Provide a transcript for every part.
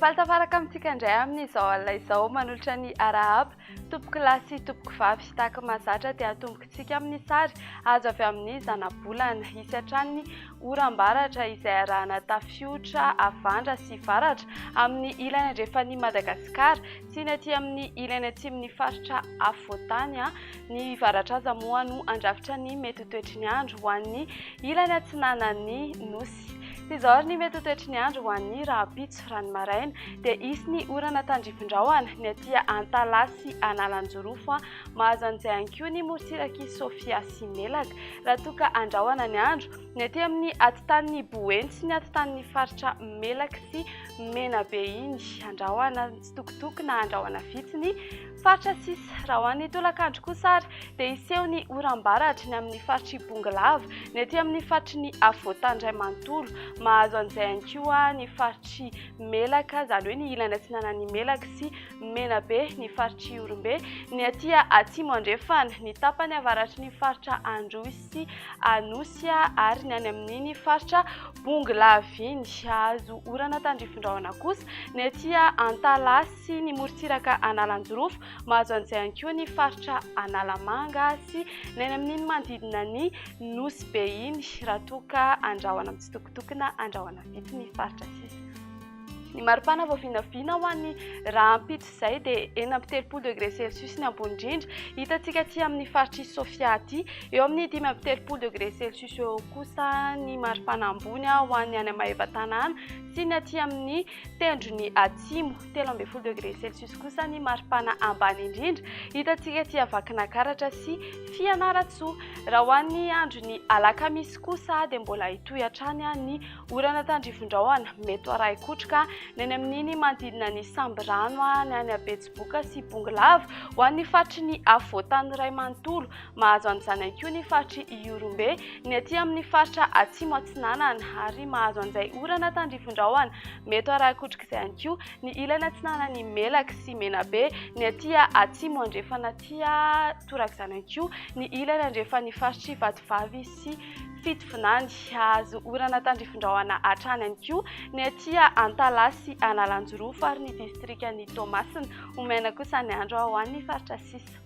Mipalitafaraka amintsika indray amin'izao alina izao manolotra ny arahaba tomboky lahy sy tomboky vavy sy tahaka mahazatra dia atombokintsika amin'ny sary azo avy amin'ny zana-bolana isy hatrany oram-baratra izay arahana tafiotra avandra sy varatra amin'ny ilany andrefany Madagasikara sy ny aty amin'ny ilany atsimon'ny faritra afovoantany ny varatra aza moa no andrafitra ny mety toetry ny andro ho an'ny ilany atsinanan'ny nosy. Izao ary ny mety toetry ny andro ho an'ny Rahabitso Ranomaraina dia isy ny orana tandrifin-drahona ny aty Antalahy sy Analanjorofo mahazo an'izay ihany koa ny morotsirak'i Sofia sy Melaka raha toa ka andrahoana ny andro ny aty amin'ny atitan'ny Boeny sy ny atitan'ny faritra Melaka sy Menabe iny andrahoana tsitokotoko na andrahoana vitsy faritra sisa raha ho an'ny tolakandro kosa ary dia iseho ny oram-baratra ny amin'ny faritry Bongalava ny aty amin'ny faritry ny Afovoantany Ray Manontolo mahazo an'izay ihany koa ny faritry Melaka izany hoe ny ilany atsinanan'ny Melaka sy Menabe ny faritry Orombe ny aty atsimo andrefana ny tapany avaratry ny faritra Androhy sy Anosy ary ny any amin'iny faritra Bongalava iny azo orana tandrifin-drahona kosa ny aty Antalahy sy ny morotsiraka Analanjorofo mahazo an'izay ihany koa ny faritra Analamanga sy ny any amin'iny manodidina ny Nosy be iny raha toa ka andrahoana amin'ny tsitokotoko na andrahoana vitsy ny faritra sisa. Ny maripana voavinavina ho an'ny raha ampito izay dia 4.3°C ny ambony indrindra hitantsika aty amin'ny faritry Sofia aty eo amin'ny 5.3°C eo kosa ny maripana ambony ho an'ny any Maevatanana sy ny aty amin'ny tendrony atsimo 13.3°C kosa ny maripana ambany indrindra hitantsika aty Vakinankaratra sy Fianaratsoa raha ho an'ny andron'ny alakamisy kosa dia mbola hitohy hatrany ny orana tandrifin-drahona mety arahi-kotroka ny any amin'iny manodidina ny Sambirano ny any Betsiboka sy Bongalava ho an'ny faritry ny Afovoantany Ray Manontolo mahazo an'izany ihany koa ny faritry Orombe ny aty amin'ny faritra atsimo atsinanana ary mahazo an'izay orana tandrifin-drahona mety arahi-kotroka izay ihany koa ny ilany atsinanan'ny Melaka sy Menabe ny aty atsimo andrefana aty torak'izany ihany koa ny ilany andrefan'ny faritry Vatovavy sy Fitovinany azo orana tandrifin-drahona hatrany ihany koa ny aty Antalahy sy Analanjorofo ary ny distrikan'ny Toamasina omena kosa ny andro ho an'ny faritra sisa.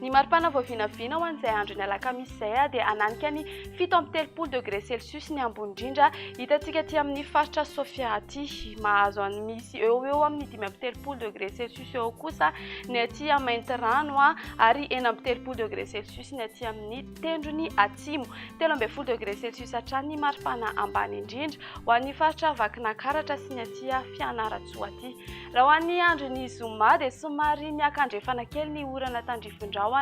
Ny maripana voavinavina ho an'izay andro ny alakamisy izay dia ananika ny 7.3°C ny ambony indrindra hitantsika aty amin'ny faritra Sofia aty mahazo misy eo amin'ny 5.3°C eo kosa ny aty Maintirano ary 4.3°C ny aty amin'ny tendrony atsimo 13.3°C hatrany ny maripana ambany indrindra ho an'ny faritra Vakinankaratra sy ny aty Fianaratsoa aty. Raha ho an'ny andron'ny zoma dia somary miakandrefana kely ny orana tandrifin-drahona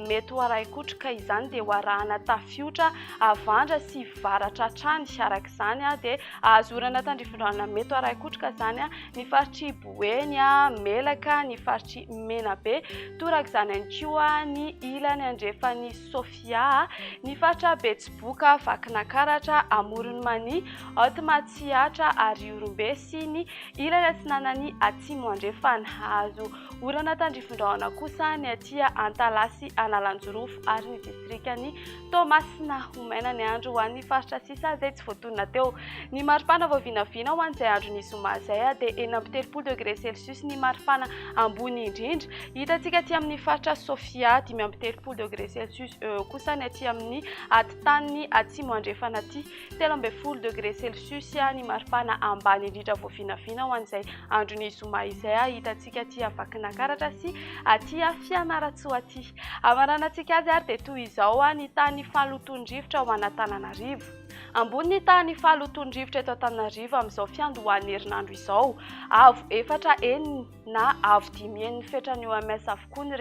mety ho arahi-kotroka izany dia ho arahana tafiotra avandra sy varatra hatrany arak'izany dia azo orana tandrifin-drahona mety ho arahi-kotroka izany ny faritry Boeny Melaka ny faritry Menabe torak'izany ihany koa ny ilany andrefan'ny Sofia ny faritra Betsiboka Vakinankaratra Amoron'Mania Otmatsiatra ary Orombe sy ny ilany atsinanan'ny atsimo andrefana azo orana tandrifin-drahona kosa ny aty Antalahy sy Analanjorofo ary ny distrikan'ny Toamasina omena ny andro ho an'ny faritra sisa izay tsy voatonona teo. Ny maripana voavinavina ho an'izay andron'ny zoma izay dia 4.3°C ny maripana ambony indrindra hitantsika aty amin'ny faritra Sofia 5.3°C eo kosa ny aty amin'ny atitan'ny atsimo andrefana aty 13.3°C ny maripana ambany indrindra voavinavina ho an'izay andron'ny zoma izay hitantsika aty Vakinankaratra sy aty Fianaratsoa aty. Amaranantsika azy ary dia toy izao ny tany fahalotondrivotra ho an'Antananarivo. Ambony ny tany fahalotondrivotra eto Antananarivo amin'izao fiandohan'ny herinandro izao avo 4 enina na avo 5 enina fetrany eo amin'ny avokoa ny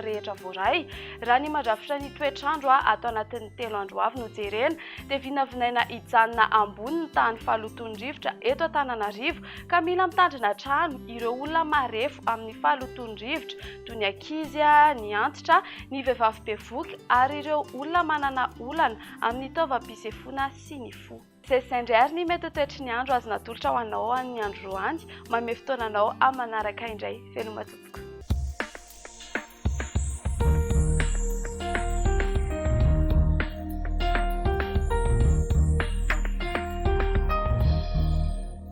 rehetra voaray raha ny mandrafitra ny toetrandro atao anatin'ny 3 andro avy no jerena dia vinavinaina hijanona ambony ny tany fahalotondrivotra eto Antananarivo ka mila mitandrina trano ireo olona marefo amin'ny fahalotondrivotra toy ny ankizy ny antitra ny vehivavy bevoky ary ireo olona manana olana amin'ny taovam-pisefoana sy ny fo. Izay indray ary ny mety toetry ny andro azo natolotra ho anao amin'ny andro roany manome fotoananao amin'ny manaraka indray veloma tompoko.